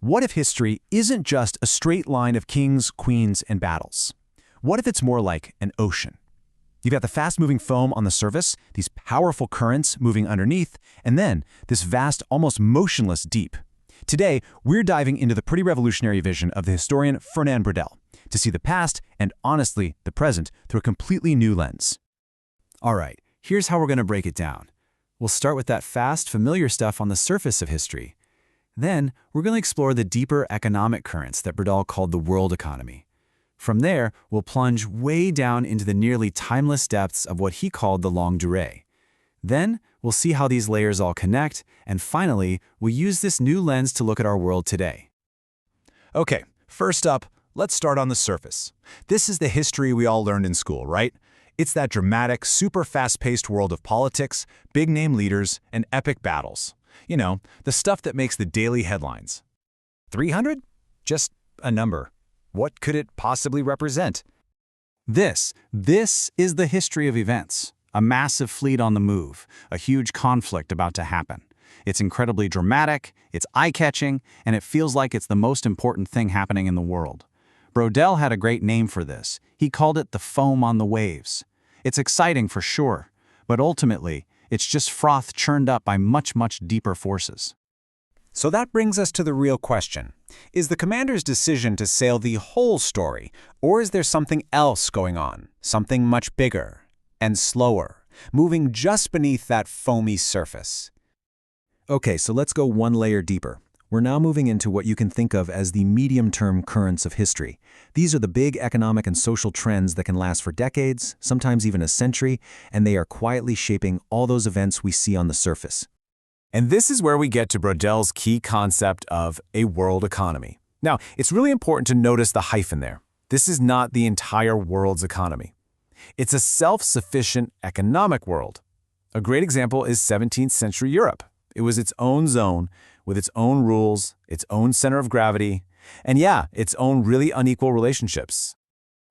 What if history isn't just a straight line of kings, queens, and battles? What if it's more like an ocean? You've got the fast-moving foam on the surface, these powerful currents moving underneath, and then this vast, almost motionless deep. Today, we're diving into the pretty revolutionary vision of the historian Fernand Braudel to see the past and, honestly, the present through a completely new lens. All right, here's how we're going to break it down. We'll start with that fast, familiar stuff on the surface of history. Then, we're going to explore the deeper economic currents that Braudel called the world economy. From there, we'll plunge way down into the nearly timeless depths of what he called the longue durée. Then, we'll see how these layers all connect, and finally, we'll use this new lens to look at our world today. Okay, first up, let's start on the surface. This is the history we all learned in school, right? It's that dramatic, super fast-paced world of politics, big-name leaders, and epic battles. You know, the stuff that makes the daily headlines. 300? Just a number. What could it possibly represent? This is the history of events. A massive fleet on the move, a huge conflict about to happen. It's incredibly dramatic, it's eye-catching, and it feels like it's the most important thing happening in the world. Braudel had a great name for this. He called it the foam on the waves. It's exciting for sure, but ultimately, it's just froth churned up by much, much deeper forces. So that brings us to the real question. Is the commander's decision to sail the whole story, or is there something else going on? Something much bigger and slower, moving just beneath that foamy surface? Okay, so let's go one layer deeper. We're now moving into what you can think of as the medium-term currents of history. These are the big economic and social trends that can last for decades, sometimes even a century, and they are quietly shaping all those events we see on the surface. And this is where we get to Braudel's key concept of a world economy. Now, it's really important to notice the hyphen there. This is not the entire world's economy. It's a self-sufficient economic world. A great example is 17th century Europe. It was its own zone, with its own rules, its own center of gravity, and yeah, its own really unequal relationships.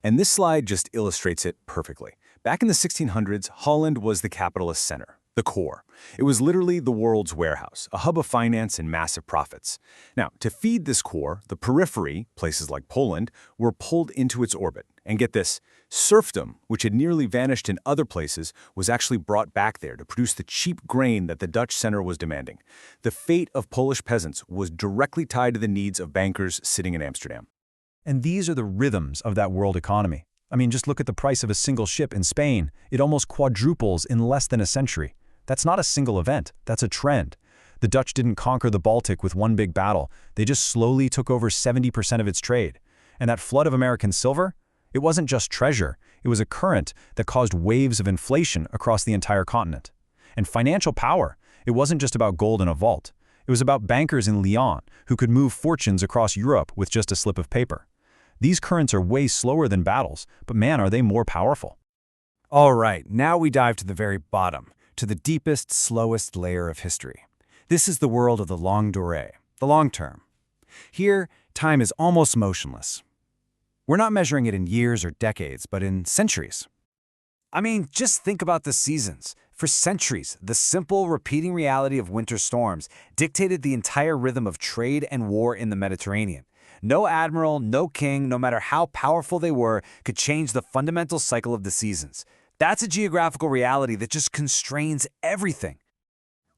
And this slide just illustrates it perfectly. Back in the 1600s, Holland was the capitalist center, the core. It was literally the world's warehouse, a hub of finance and massive profits. Now, to feed this core, the periphery, places like Poland, were pulled into its orbit. And get this, serfdom, which had nearly vanished in other places, was actually brought back there to produce the cheap grain that the Dutch center was demanding. The fate of Polish peasants was directly tied to the needs of bankers sitting in Amsterdam. And these are the rhythms of that world economy. I mean, just look at the price of a single ship in Spain. It almost quadruples in less than a century. That's not a single event, that's a trend. The Dutch didn't conquer the Baltic with one big battle. They just slowly took over 70% of its trade. And that flood of American silver? It wasn't just treasure, it was a current that caused waves of inflation across the entire continent. And financial power, it wasn't just about gold in a vault. It was about bankers in Lyon who could move fortunes across Europe with just a slip of paper. These currents are way slower than battles, but man, are they more powerful. All right, now we dive to the very bottom, to the deepest, slowest layer of history. This is the world of the longue durée, the long term. Here, time is almost motionless. We're not measuring it in years or decades, but in centuries. I mean, just think about the seasons. For centuries, the simple, repeating reality of winter storms dictated the entire rhythm of trade and war in the Mediterranean. No admiral, no king, no matter how powerful they were, could change the fundamental cycle of the seasons. That's a geographical reality that just constrains everything.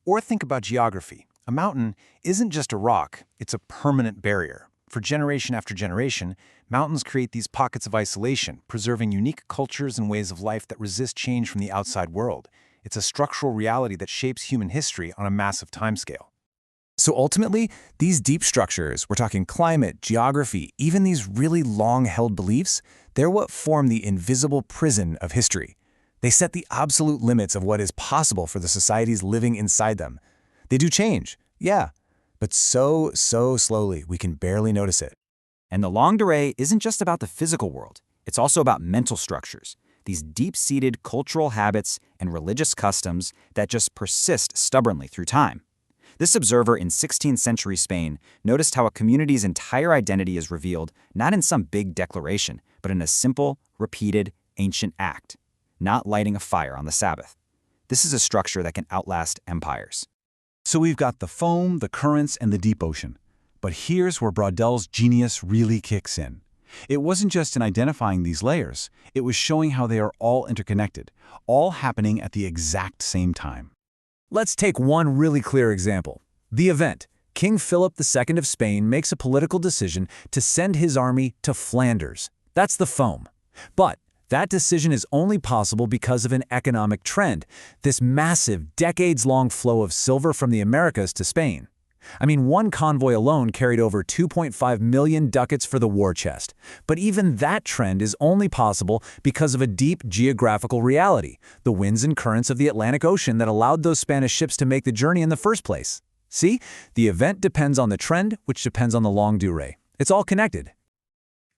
Or think about geography. A mountain isn't just a rock, it's a permanent barrier. For generation after generation, mountains create these pockets of isolation, preserving unique cultures and ways of life that resist change from the outside world. It's a structural reality that shapes human history on a massive timescale. So ultimately, these deep structures, we're talking climate, geography, even these really long-held beliefs, they're what form the invisible prison of history. They set the absolute limits of what is possible for the societies living inside them. They do change, yeah, but so slowly we can barely notice it. And the longue durée isn't just about the physical world. It's also about mental structures, these deep-seated cultural habits and religious customs that just persist stubbornly through time. This observer in 16th century Spain noticed how a community's entire identity is revealed not in some big declaration, but in a simple, repeated, ancient act, not lighting a fire on the Sabbath. This is a structure that can outlast empires. So we've got the foam, the currents, and the deep ocean. But here's where Braudel's genius really kicks in. It wasn't just in identifying these layers, it was showing how they are all interconnected, all happening at the exact same time. Let's take one really clear example. The event. King Philip II of Spain makes a political decision to send his army to Flanders. That's the foam. But that decision is only possible because of an economic trend, this massive, decades-long flow of silver from the Americas to Spain. I mean, one convoy alone carried over 2.5 million ducats for the war chest. But even that trend is only possible because of a deep geographical reality, the winds and currents of the Atlantic Ocean that allowed those Spanish ships to make the journey in the first place. See, the event depends on the trend, which depends on the longue durée. It's all connected.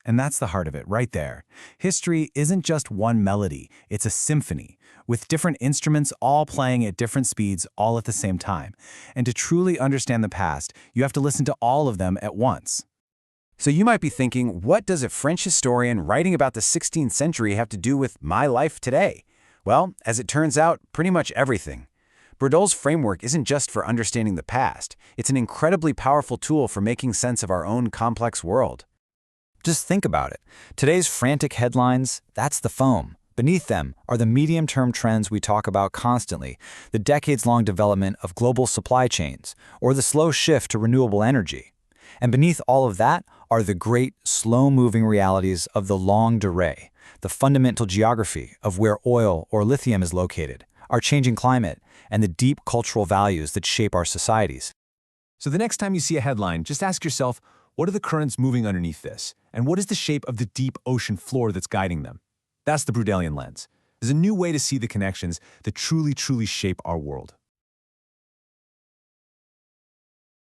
And that's the heart of it, right there. History isn't just one melody, it's a symphony, with different instruments all playing at different speeds all at the same time. And to truly understand the past, you have to listen to all of them at once. So you might be thinking, what does a French historian writing about the 16th century have to do with my life today? Well, as it turns out, pretty much everything. Braudel's framework isn't just for understanding the past, it's an incredibly powerful tool for making sense of our own complex world. Just think about it. Today's frantic headlines, that's the foam. Beneath them are the medium-term trends we talk about constantly, the decades-long development of global supply chains, or the slow shift to renewable energy. And beneath all of that are the great, slow-moving realities of the longue durée, the fundamental geography of where oil or lithium is located, our changing climate, and the deep cultural values that shape our societies. So the next time you see a headline, just ask yourself, what are the currents moving underneath this? And what is the shape of the deep ocean floor that's guiding them? That's the Braudelian lens. There's a new way to see the connections that truly shape our world.